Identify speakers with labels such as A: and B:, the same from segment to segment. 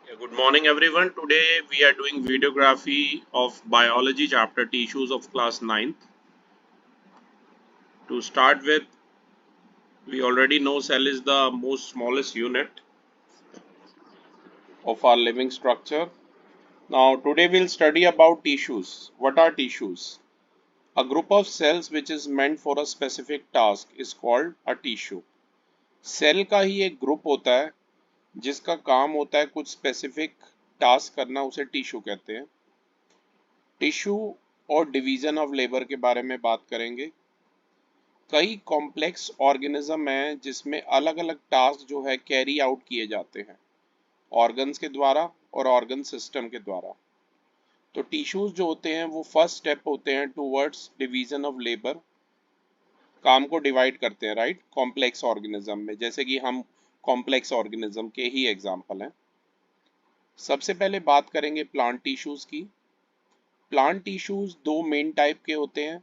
A: Good morning, everyone. Today we are doing videography of biology chapter tissues of class ninth. To start with, we already know cell is the most smallest unit of our living structure. Now, today we'll study about tissues. What are tissues? A group of cells which is meant for a specific task is called a tissue. Cell का ही एक group होता है जिसका काम होता है कुछ स्पेसिफिक टास्क करना, उसे टिश्यू कहते हैं। टिश्यू और डिवीजन ऑफ लेबर के बारे में बात करेंगे। कई कॉम्प्लेक्स ऑर्गेनिज्म हैं जिसमें अलग अलग टास्क जो है कैरी आउट किए जाते हैं ऑर्गन्स के द्वारा और ऑर्गन सिस्टम के द्वारा। तो टिश्यूज जो होते हैं वो फर्स्ट स्टेप होते हैं टूवर्ड्स डिवीजन ऑफ लेबर, काम को डिवाइड करते हैं, राइट, कॉम्प्लेक्स ऑर्गेनिज्म में, जैसे कि हम कॉम्प्लेक्स ऑर्गेनिज्म के ही एग्जांपल हैं। सबसे पहले बात करेंगे प्लांट टिश्यूज की। प्लांट टिश्यूज दो मेन टाइप के होते हैं,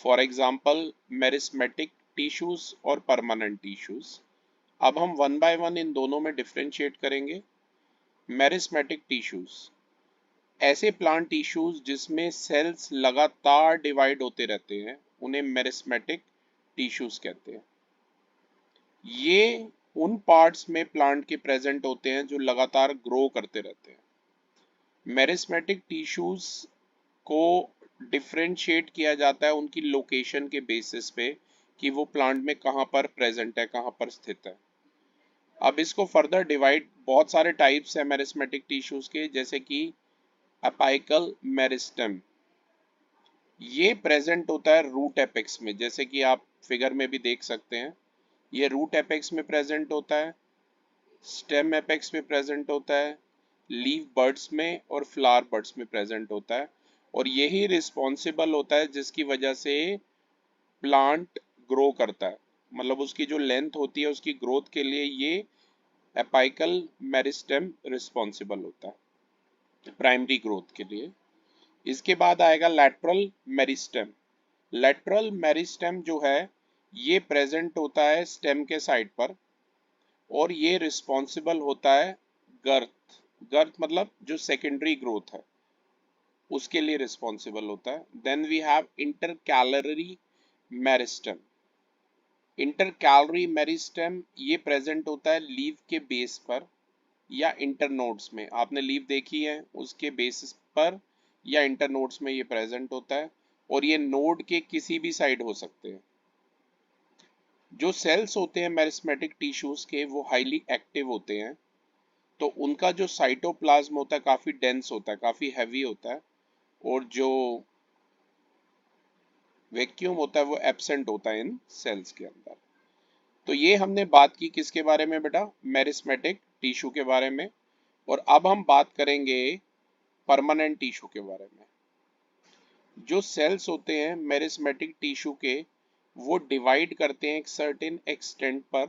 A: फॉर एग्जाम्पल मेरिस्मेटिक टिश्यूज और परमानेंट टिश्यूज। अब हम वन बाय वन इन दोनों में डिफ्रेंशिएट करेंगे। मेरिस्मेटिक टिश्यूज ऐसे प्लांट टिश्यूज जिसमें सेल्स लगातार डिवाइड होते रहते हैं, उन्हें मेरिस्मेटिक टिश्यूज कहते हैं। ये उन पार्ट्स में प्लांट के प्रेजेंट होते हैं जो लगातार ग्रो करते रहते हैं। मेरिस्मेटिक टिश्यूज को डिफ्रेंशिएट किया जाता है उनकी लोकेशन के बेसिस पे कि वो प्लांट में कहाँ पर प्रेजेंट है, कहाँ पर स्थित है। अब इसको फर्दर डिवाइड, बहुत सारे टाइप्स है मेरिस्मेटिक टिश्यूज के, जैसे कि अपाइकल मेरिस्टेम, ये प्रेजेंट होता है रूट एपेक्स में, जैसे कि आप फिगर में भी देख सकते हैं। ये रूट एपेक्स में प्रेजेंट होता है, स्टेम एपेक्स में प्रेजेंट होता है, लीफ बड्स में और फ्लावर बड्स में प्रेजेंट होता है। और यही रिस्पॉन्सिबल होता है जिसकी वजह से प्लांट ग्रो करता है, मतलब उसकी जो लेंथ होती है उसकी ग्रोथ के लिए ये एपाइकल मेरिस्टेम रिस्पॉन्सिबल होता है, प्राइमरी ग्रोथ के लिए। इसके बाद आएगा लैटरल मेरिस्टेम। लैटरल मेरिस्टेम जो है ये प्रेजेंट होता है स्टेम के साइड पर, और ये रिस्पॉन्सिबल होता है गर्थ, गर्थ मतलब जो सेकेंडरी ग्रोथ है उसके लिए रिस्पॉन्सिबल होता है। Then we have intercalary meristem. Intercalary meristem ये प्रेजेंट होता है लीफ के बेस पर या इंटरनोड्स में। आपने लीफ देखी है, उसके बेसिस पर या इंटरनोड्स में ये प्रेजेंट होता है, और ये नोड के किसी भी साइड हो सकते हैं। जो सेल्स होते हैं मेरिस्मेटिक टिश्यूज के वो हाईली एक्टिव होते हैं, तो उनका जो साइटोप्लाज्म होता है काफ़ी डेंस होता है, काफ़ी हैवी होता है, और जो वैक्यूम होता है वो एब्सेंट होता है इन सेल्स के अंदर। तो ये हमने बात की किसके बारे में बेटा, मेरिस्मेटिक टिश्यू के बारे में। और अब हम बात करेंगे परमानेंट टिश्यू के बारे में। जो सेल्स होते हैं मेरिस्मेटिक टिश्यू के वो डिवाइड करते हैं एक सर्टेन एक्सटेंट पर,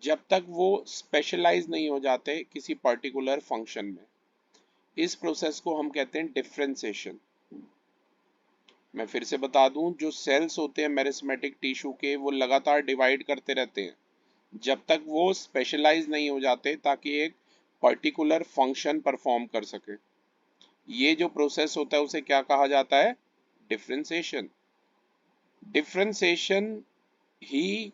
A: जब तक वो स्पेशलाइज नहीं हो जाते किसी पर्टिकुलर फंक्शन में। इस प्रोसेस को हम कहते हैं डिफरेंशिएशन। मैं फिर से बता दूं, जो सेल्स होते हैं मेरिस्मेटिक टिश्यू के वो लगातार डिवाइड करते रहते हैं जब तक वो स्पेशलाइज नहीं हो जाते, ताकि एक पर्टिकुलर फंक्शन परफॉर्म कर सके। ये जो प्रोसेस होता है उसे क्या कहा जाता है, डिफरेंशिएशन। डिफरेंशिएशन ही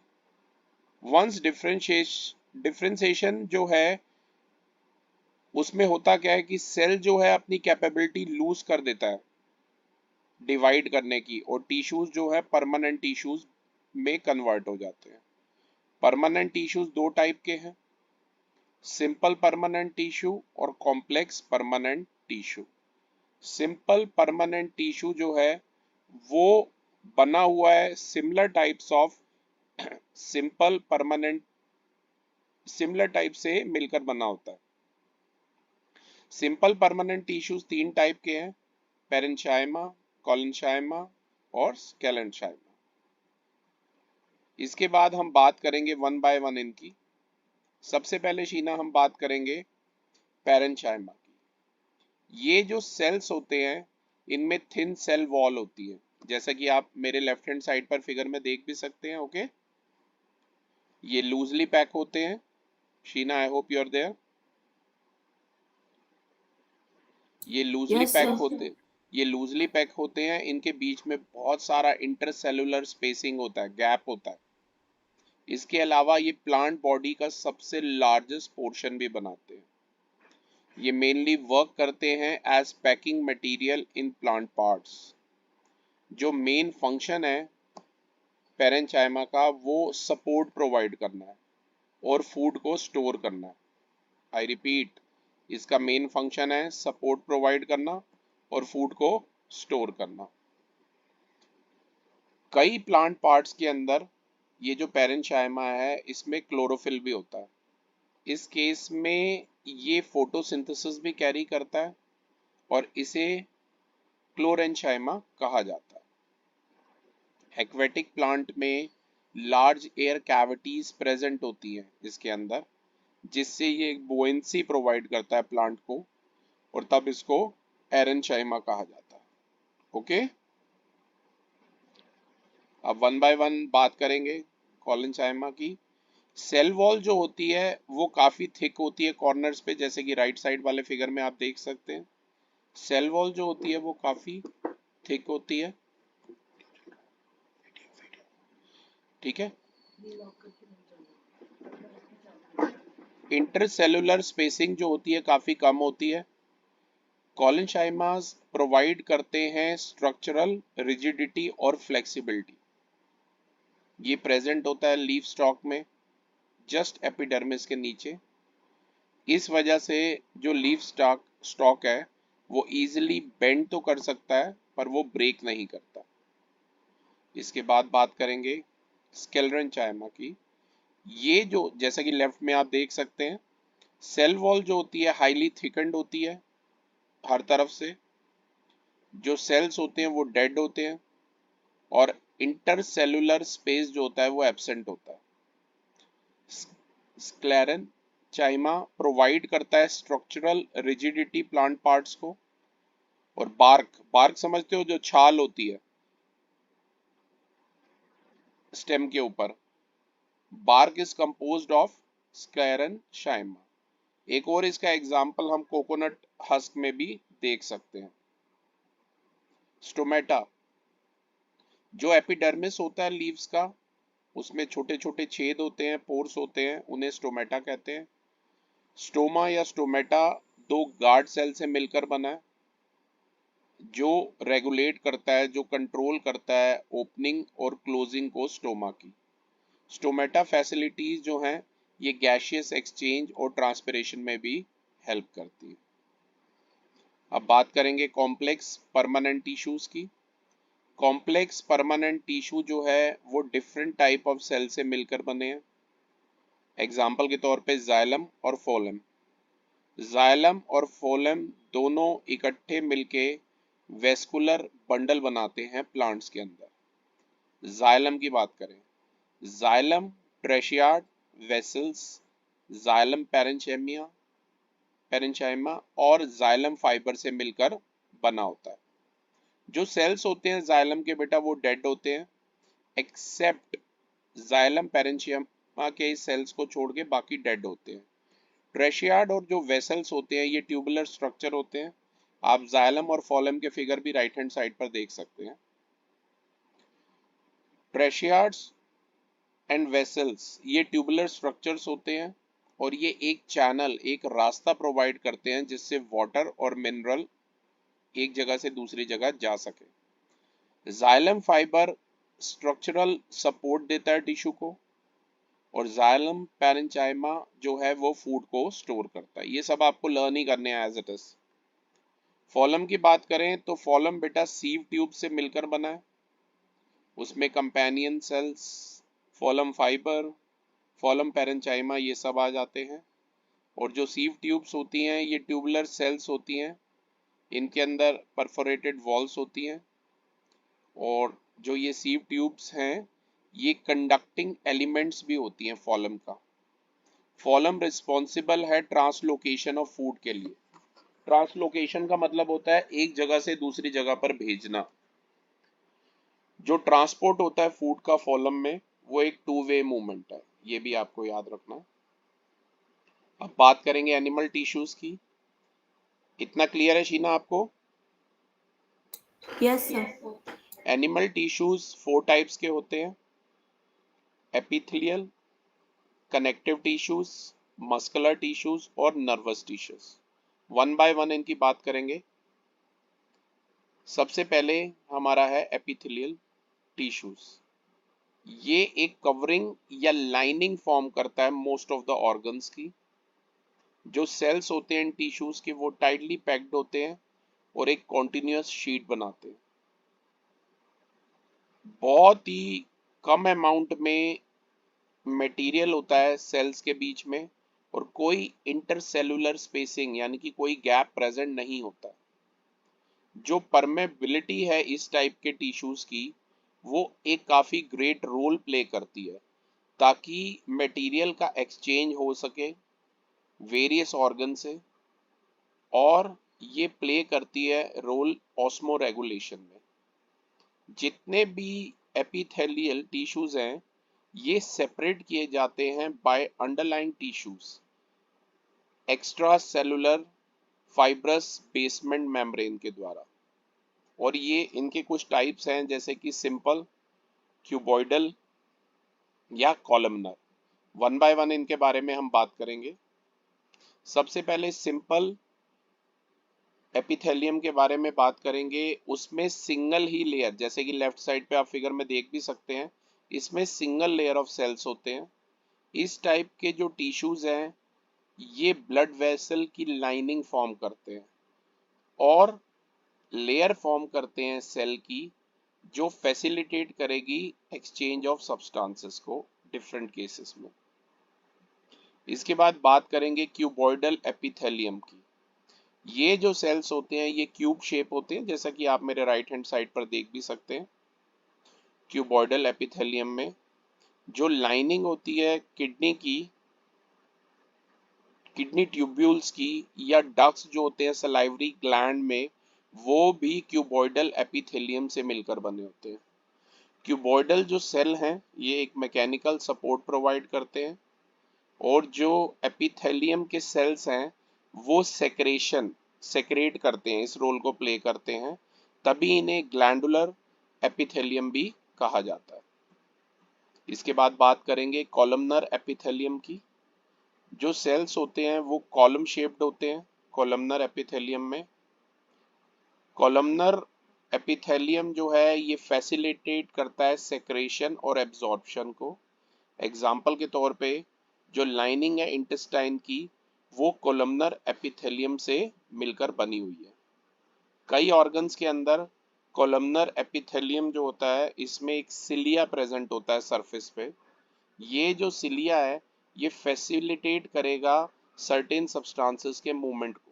A: वंस डिफरेंशिएशन जो है उसमें होता क्या है कि सेल जो है अपनी कैपेबिलिटी लूज कर देता है डिवाइड करने की, और टिश्यूज जो है परमानेंट टिश्यूज में कन्वर्ट हो जाते हैं। परमानेंट टिश्यूज दो टाइप के हैं, सिंपल परमानेंट टिश्यू और complex permanent tissue. Simple permanent tissue जो है वो बना हुआ है similar types of simple permanent, similar type से मिलकर बना होता है। सिंपल परमानेंट टिश्यूज तीन टाइप के हैं, पेरेंचाइमा, कॉलेंचाइमा और स्केलेंचाइमा। इसके बाद हम बात करेंगे वन बाय वन इनकी। सबसे पहले शीना हम बात करेंगे पेरेंचाइमा की। ये जो सेल्स होते हैं इनमें थिन सेल वॉल होती है, जैसा कि आप मेरे लेफ्ट हैंड साइड पर फिगर में देख भी सकते हैं। ओके, ये लूजली पैक होते हैं। Sheena, I hope you are there. ये लूजली
B: Yes,
A: पैक
B: sir.
A: होते ये लूजली पैक होते हैं, इनके बीच में बहुत सारा इंटरसेलुलर स्पेसिंग होता है, गैप होता है। इसके अलावा ये प्लांट बॉडी का सबसे लार्जेस्ट पोर्शन भी बनाते हैं। ये मेनली वर्क करते हैं as packing material in plant parts. जो मेन फंक्शन है पैरेंचाइमा का, वो सपोर्ट प्रोवाइड करना है और फूड को स्टोर करना है। आई रिपीट, इसका मेन फंक्शन है सपोर्ट प्रोवाइड करना और फूड को स्टोर करना। कई प्लांट पार्ट्स के अंदर ये जो पैरेंचाइमा है, इसमें क्लोरोफिल भी होता है। इस केस में ये फोटोसिंथेसिस भी कैरी करता है और इसे क्लोरेंचाइमा कहा जाता है। एक्वेटिक प्लांट में लार्ज एयर कैविटीज प्रेजेंट होती हैं इसके अंदर, जिससे ये एक बुओयंसी प्रोवाइड करता है प्लांट को, और तब इसको एरेंचाइमा कहा जाता है। ओके, अब वन बाय वन बात करेंगे कॉलेंचाइमा की। सेल वॉल जो होती है वो काफी थिक होती है कॉर्नर्स पे, जैसे कि राइट साइड वाले फिगर में आप देख सकते हैं। सेल वॉल जो होती है वो काफी थिक होती है, ठीक है। इंटरसेलुलर स्पेसिंग जो होती है काफी कम होती है। कॉलेंचाइमास प्रोवाइड करते हैं स्ट्रक्चरल रिजिडिटी और फ्लेक्सिबिलिटी। ये प्रेजेंट होता है लीफ स्टॉक में, जस्ट एपिडर्मिस के नीचे। इस वजह से जो लीफ स्टॉक स्टॉक है वो इजीली बेंड तो कर सकता है, पर वो ब्रेक नहीं करता। इसके बाद बात करेंगे स्क्लेरेंचाइमा की। ये जो, जैसा कि लेफ्ट में आप देख सकते हैं, सेल वॉल जो होती है हाईली थिकन्ड होती है हर तरफ से। जो सेल्स होते हैं वो डेड होते हैं और इंटरसेलुलर स्पेस जो होता है वो एब्सेंट होता है। स्क्लेरेंचाइमा प्रोवाइड करता है स्ट्रक्चरल रिजिडिटी प्लांट पार्ट्स को। और बार्क, बार्क समझते हो, जो छाल होती है स्टेम के ऊपर, बार्क इज कंपोज्ड ऑफ स्क्लेरेंचाइमा। एक और इसका एग्जांपल हम कोकोनट हस्क में भी देख सकते हैं। स्टोमेटा, जो एपिडर्मिस होता है लीव्स का, उसमें छोटे छोटे छेद होते हैं, पोर्स होते हैं, उन्हें स्टोमेटा कहते हैं। स्टोमा या स्टोमेटा दो गार्ड सेल से मिलकर बना है, जो रेगुलेट करता है, जो कंट्रोल करता है ओपनिंग और क्लोजिंग को स्टोमा की। स्टोमेटा फैसिलिटीज जो हैं ये गैशियस एक्सचेंज और ट्रांसपिरेशन में भी हेल्प करती है। अब बात करेंगे कॉम्प्लेक्स परमानेंट टिश्यूज की। कॉम्प्लेक्स परमानेंट टिश्यू जो है वो डिफरेंट टाइप ऑफ सेल से मिलकर बने हैं। एग्जाम्पल के तौर पे जाइलम और फोलम। जाइलम और फोलम दोनों इकट्ठे मिलके वेस्कुलर बंडल बनाते हैं प्लांट्स के अंदर। जाइलम की बात करें, जाइलम ट्रेशियार्ड वेसल्स, जाइलम पैरेंचाइमा और जाइलम फाइबर से मिलकर बना होता है। जो सेल्स होते हैं जाइलम के बेटा वो डेड होते हैं, एक्सेप्ट जाइलम पैरेंचियमा के सेल्स को छोड़ के बाकी डेड होते हैं। ट्रेशियार्ड और जो वेसल्स होते हैं ये ट्यूबुलर स्ट्रक्चर होते हैं। आप जाइलम और फोलम के फिगर भी राइट हैंड साइड पर देख सकते हैं। ट्रेशियार्ड्स एंड वेसल्स ये ट्यूबुलर स्ट्रक्चर्स होते हैं और ये एक चैनल, एक रास्ता प्रोवाइड करते हैं जिससे वाटर और मिनरल एक जगह से दूसरी जगह जा सके। जाइलम फाइबर स्ट्रक्चरल सपोर्ट देता है टिश्यू को, और जाइलम पैरेंचाइमा जो है वो फूड को स्टोर करता है। ये सब आपको लर्न ही करने हैं एज इट इज। फॉलम की बात करें तो फॉलम बेटा सीव ट्यूब से मिलकर बना है। उसमें कंपेनियन सेल्स, फॉलम फाइबर, फॉलम पैरेंचाइमा ये सब आ जाते हैं। और जो सीव ट्यूब्स होती हैं ये ट्यूबुलर सेल्स होती हैं, इनके अंदर परफोरेटेड वॉल्स होती हैं। और जो ये सीव ट्यूब्स हैं ये कंडक्टिंग एलिमेंट्स भी होती हैं फॉलम का। फॉलम रिस्पॉन्सिबल है ट्रांसलोकेशन ऑफ फूड के लिए। ट्रांसलोकेशन का मतलब होता है एक जगह से दूसरी जगह पर भेजना। जो ट्रांसपोर्ट होता है फूड का फॉलम में वो एक टू वे मूवमेंट है, ये भी आपको याद रखना है। अब बात करेंगे एनिमल टिश्यूज की। इतना क्लियर है शीना आपको?
B: Yes sir.
A: Animal tissues 4 types के होते हैं, epithelial, connective tissues, muscular tissues और nervous tissues. One by one इनकी बात करेंगे। सबसे पहले हमारा है एपिथेलियल टिश्यूज। ये एक कवरिंग या लाइनिंग फॉर्म करता है मोस्ट ऑफ द ऑर्गन्स की। जो सेल्स होते हैं इन टिश्यूज के वो टाइटली पैक्ड होते हैं और एक कॉन्टिन्यूअस शीट बनाते हैं। बहुत ही कम अमाउंट में मटेरियल होता है सेल्स के बीच में और कोई इंटरसेलुलर स्पेसिंग यानी कि कोई गैप प्रेजेंट नहीं होता। जो परमेबिलिटी है इस टाइप के टिश्यूज की वो एक काफ़ी ग्रेट रोल प्ले करती है ताकि मटेरियल का एक्सचेंज हो सके वेरियस ऑर्गन से, और ये प्ले करती है रोल ऑस्मो रेगुलेशन में। जितने भी एपिथेलियल टिश्यूज हैं ये सेपरेट किए जाते हैं by underlying tissues extra cellular fibrous basement membrane के द्वारा। और ये इनके कुछ टाइप्स हैं जैसे कि सिंपल, क्यूबॉइडल या कॉलमनर। वन बाय वन इनके बारे में हम बात करेंगे। सबसे पहले सिंपल एपिथेलियम के बारे में बात करेंगे। उसमें सिंगल ही लेयर, जैसे कि लेफ्ट साइड पे आप फिगर में देख भी सकते हैं, इसमें सिंगल लेयर ऑफ सेल्स होते हैं। इस टाइप के जो टिश्यूज हैं ये ब्लड वेसल की लाइनिंग फॉर्म करते हैं और लेयर फॉर्म करते हैं सेल की, जो फैसिलिटेट करेगी एक्सचेंज ऑफ सब्सटेंसेस को डिफरेंट केसेस में। इसके बाद बात करेंगे क्यूबॉइडल एपिथेलियम की। ये जो सेल्स होते हैं ये क्यूब शेप होते हैं, जैसा कि आप मेरे राइट हैंड साइड पर देख भी सकते हैं। क्यूबॉइडल एपिथेलियम में जो लाइनिंग होती है किडनी ट्यूब्यूल्स की या डक्ट्स जो होते हैं सलाइवरी ग्लैंड में, वो भी क्यूबॉइडल एपिथेलियम से मिलकर बने होते हैं। क्यूबॉइडल जो सेल हैं ये एक मैकेनिकल सपोर्ट प्रोवाइड करते हैं और जो एपिथेलियम के सेल्स हैं वो सेक्रेट करते हैं, इस रोल को प्ले करते हैं, तभी इन्हें ग्लैंडुलर एपिथेलियम भी कहा जाता है। इसके बाद बात करेंगे कॉलमनर एपिथेलियम की। जो सेल्स होते हैं वो कॉलम शेप्ड होते हैं कॉलमनर एपिथेलियम में। कॉलमनर एपिथेलियम जो है ये फैसिलिटेट करता है सेक्रेशन और एब्जॉर्प्शन को। एग्जाम्पल के तौर पे जो लाइनिंग है इंटेस्टाइन की वो कोलमनर एपिथेलियम से मिलकर बनी हुई है। कई ऑर्गन्स के अंदर कोलमनर एपिथेलियम जो होता है इसमें एक सिलिया प्रेजेंट होता है सरफेस पे। ये जो सिलिया है ये फैसिलिटेट करेगा सर्टेन सब्सटेंसेस के मूवमेंट को,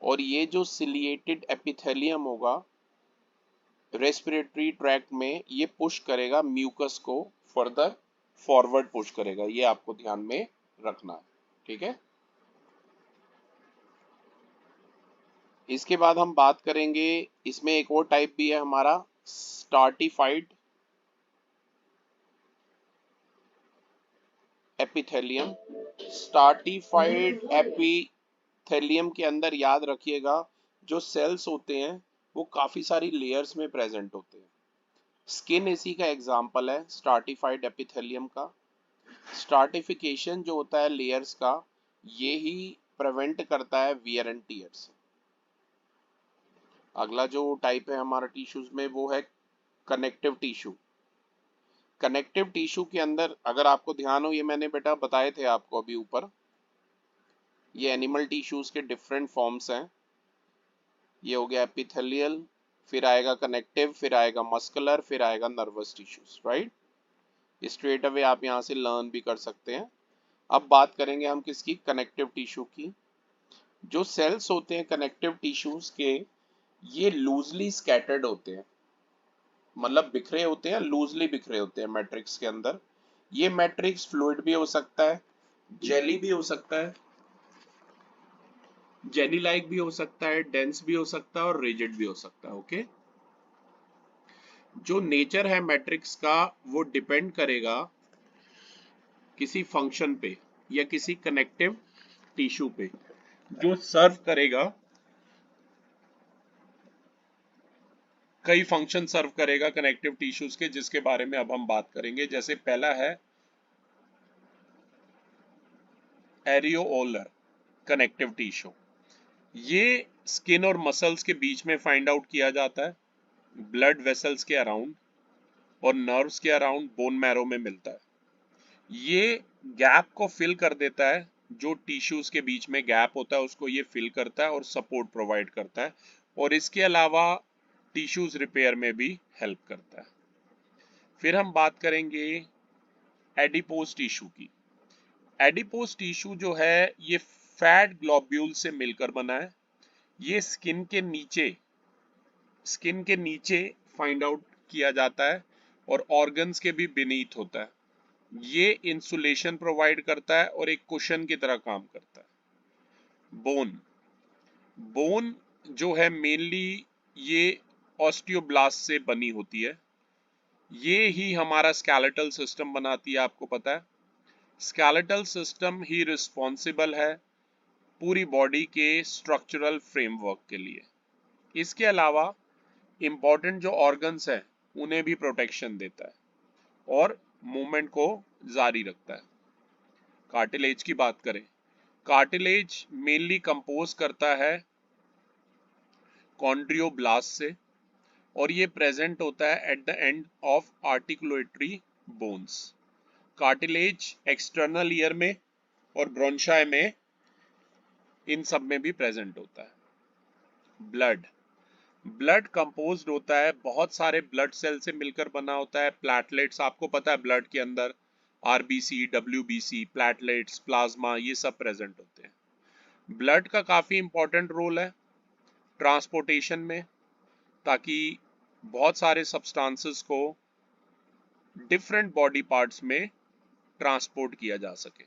A: और ये जो सिलिएटेड एपिथेलियम होगा रेस्पिरेटरी ट्रैक्ट में ये पुश करेगा म्यूकस को, फर्दर फॉरवर्ड पुश करेगा। ये आपको ध्यान में रखना है, ठीक है। इसके बाद हम बात करेंगे, इसमें एक और टाइप भी है हमारा स्टार्टिफाइड एपिथेलियम। स्टार्टिफाइड एपिथेलियम के अंदर याद रखिएगा जो सेल्स होते हैं वो काफी सारी लेयर्स में प्रेजेंट होते हैं। स्किन इसी का एग्जाम्पल है स्टार्टिफाइड एपिथेलियम का। स्टार्टिफिकेशन जो होता है लेयर्स का ये ही प्रिवेंट करता है वियर एंड टीयर से। अगला जो टाइप है हमारा टिश्यूज में वो है कनेक्टिव टिश्यू। कनेक्टिव टिश्यू के अंदर अगर आपको ध्यान हो, ये मैंने बेटा बताए थे आपको अभी ऊपर, ये एनिमल टिश्यूज के डिफरेंट फॉर्म्स हैं। ये हो गया एपिथेलियल, फिर आएगा कनेक्टिव, फिर आएगा मस्कुलर, फिर आएगा nervous tissues, right. Straight away आप यहाँ से लर्न भी कर सकते हैं। अब बात करेंगे हम किसकी, कनेक्टिव टिश्यू की। जो सेल्स होते हैं कनेक्टिव टिश्यूज के ये लूजली स्कैटर्ड होते हैं, मतलब बिखरे होते हैं, लूजली बिखरे होते हैं मैट्रिक्स के अंदर। ये मैट्रिक्स फ्लूइड भी हो सकता है, जेली भी हो सकता है, जेली लाइक भी हो सकता है, डेंस भी हो सकता है और रिजिड भी हो सकता है, ओके। जो नेचर है मैट्रिक्स का वो डिपेंड करेगा किसी फंक्शन पे या किसी कनेक्टिव टिश्यू पे जो सर्व करेगा कई फंक्शन सर्व करेगा कनेक्टिव टिश्यूज के, जिसके बारे में अब हम बात करेंगे। जैसे पहला है एरियोलर कनेक्टिव टिश्यू। ये स्किन और मसल्स के बीच में फाइंड आउट किया जाता है, ब्लड वेसल्स के अराउंड और नर्व्स के अराउंड बोन मैरो में मिलता है। ये गैप को फिल कर देता है, जो टिश्यूज के बीच में गैप होता है उसको ये फिल करता है और सपोर्ट प्रोवाइड करता है, और इसके अलावा टिश्यूज रिपेयर में भी हेल्प करता है। फिर हम बात करेंगे एडिपोज टिश्यू की। एडिपोज टिश्यू जो है ये फैट ग्लोब्यूल से मिलकर बना है। ये स्किन के नीचे फाइंड आउट किया जाता है और ऑर्गन्स के भी बीनीथ होता है। ये इंसुलेशन प्रोवाइड करता है और एक कुशन की तरह काम करता है। बोन जो है मेनली ये ऑस्टियोब्लास्ट से बनी होती है। ये ही हमारा स्केलेटल सिस्टम बनाती है, आपको पता है। स्केलेटल सिस्टम ही रिस्पॉन्सिबल है पूरी बॉडी के स्ट्रक्चरल फ्रेमवर्क के लिए। इसके अलावा इंपॉर्टेंट जो ऑर्गन्स हैं उन्हें भी प्रोटेक्शन देता है और मूवमेंट को जारी रखता है। कार्टिलेज की बात करें, कार्टिलेज मेनली कंपोज करता है कॉन्ड्रियोब्लास्ट से, और ये प्रेजेंट होता है at the end of articulatory bones. Cartilage external ear में और ब्रोंशाई में, इन सब में भी प्रेजेंट होता है। ब्लड कंपोज्ड होता है बहुत सारे ब्लड सेल से मिलकर बना होता है। प्लेटलेट्स, आपको पता है ब्लड के अंदर आरबीसी, डब्ल्यूबीसी, प्लेटलेट्स, प्लाज्मा, ये सब प्रेजेंट होते हैं। ब्लड का काफी इंपॉर्टेंट रोल है ट्रांसपोर्टेशन में, ताकि बहुत सारे सब्सटेंसेस को डिफरेंट बॉडी पार्ट्स में ट्रांसपोर्ट किया जा सके।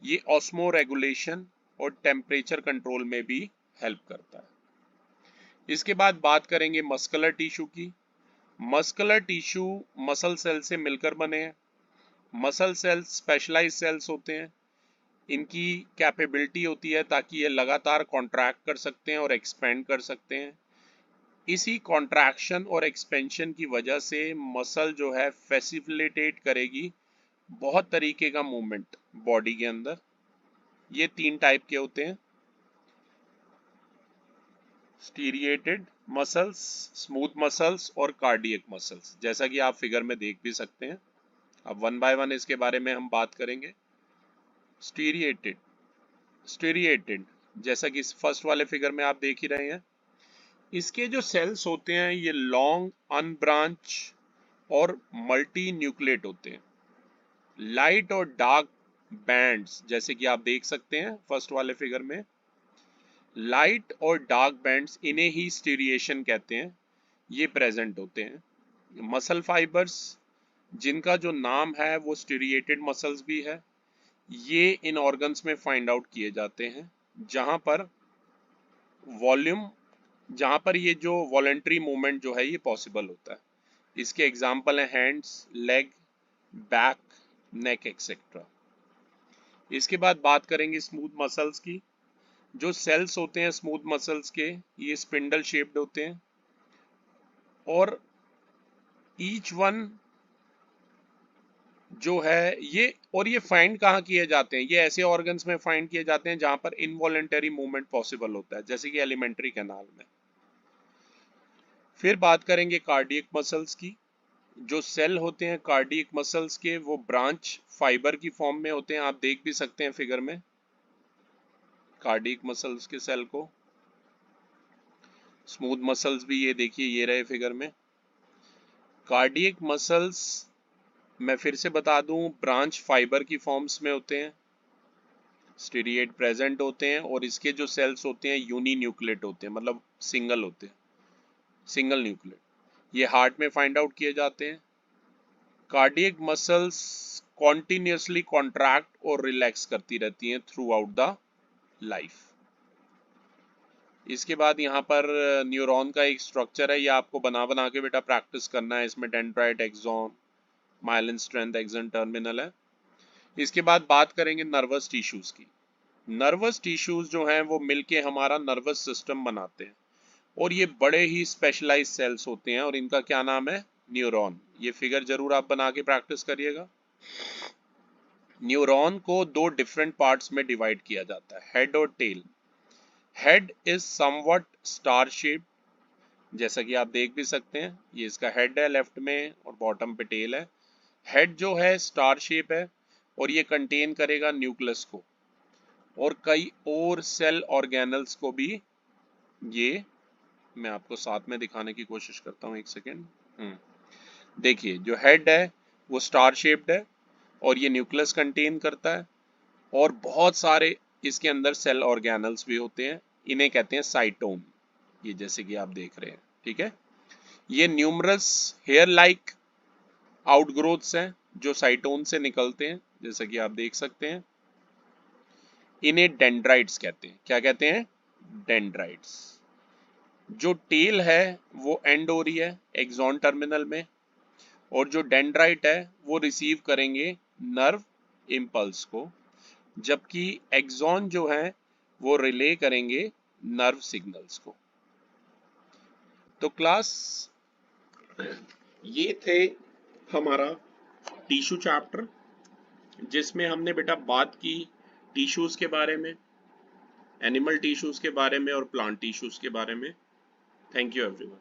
A: ये ऑस्मो रेगुलेशन और टेम्परेचर कंट्रोल में भी हेल्प करता है। इसके बाद बात करेंगे मस्कुलर टिश्यू की। मस्कुलर टिश्यू मसल सेल से मिलकर बने हैं। मसल सेल्स स्पेशलाइज्ड सेल्स होते हैं। इनकी कैपेबिलिटी होती है ताकि ये लगातार कॉन्ट्रैक्ट कर सकते हैं और एक्सपेंड कर सकते हैं। इसी कॉन्ट्रैक्शन और एक्सपेंशन की वजह से मसल जो है फैसिलिटेट करेगी बहुत तरीके का मूवमेंट बॉडी के अंदर। ये 3 टाइप के होते हैं, स्टीरिएटेड मसल्स, स्मूथ मसल्स और कार्डियक मसल्स, जैसा कि आप फिगर में देख भी सकते हैं। अब वन बाय वन इसके बारे में हम बात करेंगे। स्टीरिएटेड जैसा कि फर्स्ट वाले फिगर में आप देख ही रहे हैं, इसके जो सेल्स होते हैं ये लॉन्ग, अनब्रांच और मल्टी न्यूक्लिएट होते हैं। लाइट और डार्क बैंड्स, जैसे कि आप देख सकते हैं फर्स्ट वाले फिगर में, लाइट और डार्क बैंड्स, इन्हें ही स्टीरिएशन कहते हैं, ये प्रेजेंट होते हैं। मसल फाइबर्स जिनका जो नाम है वो स्टीरिएटेड मसल्स भी है, ये इन ऑर्गन्स में फाइंड आउट किए जाते हैं जहां पर ये जो वॉलेंट्री मूवमेंट जो है ये पॉसिबल होता है। इसके एग्जाम्पल हैं हैंड्स, लेग, बैक, नेक एक्सेट्रा। इसके बाद बात करेंगे स्मूथ मसल्स की। जो सेल्स होते हैं स्मूथ मसल्स के, ये स्पिंडल शेप्ड होते हैं और ईच वन जो है ये फाइंड कहाँ किए जाते हैं, ये ऐसे ऑर्गन्स में फाइंड किए जाते हैं जहां पर इनवॉलेंटरी मूवमेंट पॉसिबल होता है, जैसे कि एलिमेंट्री कैनाल में। फिर बात करेंगे कार्डियक मसल्स की। जो सेल होते हैं कार्डियक मसल्स के, वो ब्रांच फाइबर की फॉर्म में होते हैं, आप देख भी सकते हैं फिगर में कार्डियक मसल्स के सेल को। स्मूथ मसल्स भी ये देखिए, ये रहे फिगर में। कार्डियक मसल्स मैं फिर से बता दूं, ब्रांच फाइबर की फॉर्म्स में होते हैं, स्टीरिएट प्रेजेंट होते हैं, और इसके जो सेल्स होते हैं यूनी न्यूक्लिएट होते हैं, मतलब सिंगल होते हैं, सिंगल न्यूक्लिएट। ये हार्ट में फाइंड आउट किए जाते हैं। कार्डियक मसल्स कॉन्टिन्यूसली कॉन्ट्रैक्ट और रिलैक्स करती रहती हैं थ्रू आउट द लाइफ। इसके बाद यहाँ पर न्यूरॉन का एक स्ट्रक्चर है, ये आपको बना बना के बेटा प्रैक्टिस करना है। इसमें dendrite, axon, myelin strength, axon terminal है। इसके बाद बात करेंगे नर्वस टिश्यूज की। नर्वस टिश्यूज जो हैं वो मिलके हमारा नर्वस सिस्टम बनाते हैं। और ये बड़े ही स्पेशलाइज सेल्स होते हैं और इनका क्या नाम है? न्यूरॉन। ये फिगर जरूर आप बना के प्रैक्टिस करिएगा। न्यूरॉन को दो डिफरेंट पार्ट्स में डिवाइड किया जाता है, हेड और tail. Head is somewhat star shape, जैसा कि आप देख भी सकते हैं, ये इसका हेड है लेफ्ट में और बॉटम पे टेल है। हेड जो है स्टार शेप है और ये कंटेन करेगा न्यूक्लियस को और कई और सेल ऑर्गेनल्स को भी। ये मैं आपको साथ में दिखाने की कोशिश करता हूँ, एक सेकेंड। देखिए जो हेड है वो स्टार शेप्ड है और ये न्यूक्लियस कंटेन करता है और बहुत सारे इसके अंदर सेल ऑर्गेनल्स भी होते हैं, इन्हें कहते हैं साइटोम। ये जैसे कि आप देख रहे हैं, ठीक है। ये न्यूमरस हेयर लाइक आउटग्रोथ्स हैं जो साइटोन से निकलते हैं, जैसा कि आप देख सकते हैं। इन्हें डेंड्राइट्स कहते हैं। क्या कहते हैं? डेंड्राइट्स। जो टेल है वो एंड हो रही है एक्सॉन टर्मिनल में, और जो डेंड्राइट है वो रिसीव करेंगे नर्व इम्पल्स को, जबकि एक्सॉन जो है वो रिले करेंगे नर्व सिग्नल्स को। तो क्लास ये थे हमारा टिश्यू चैप्टर, जिसमें हमने बेटा बात की टिश्यूज के बारे में, एनिमल टिश्यूज के बारे में और प्लांट टिश्यूज के बारे में। Thank you everyone.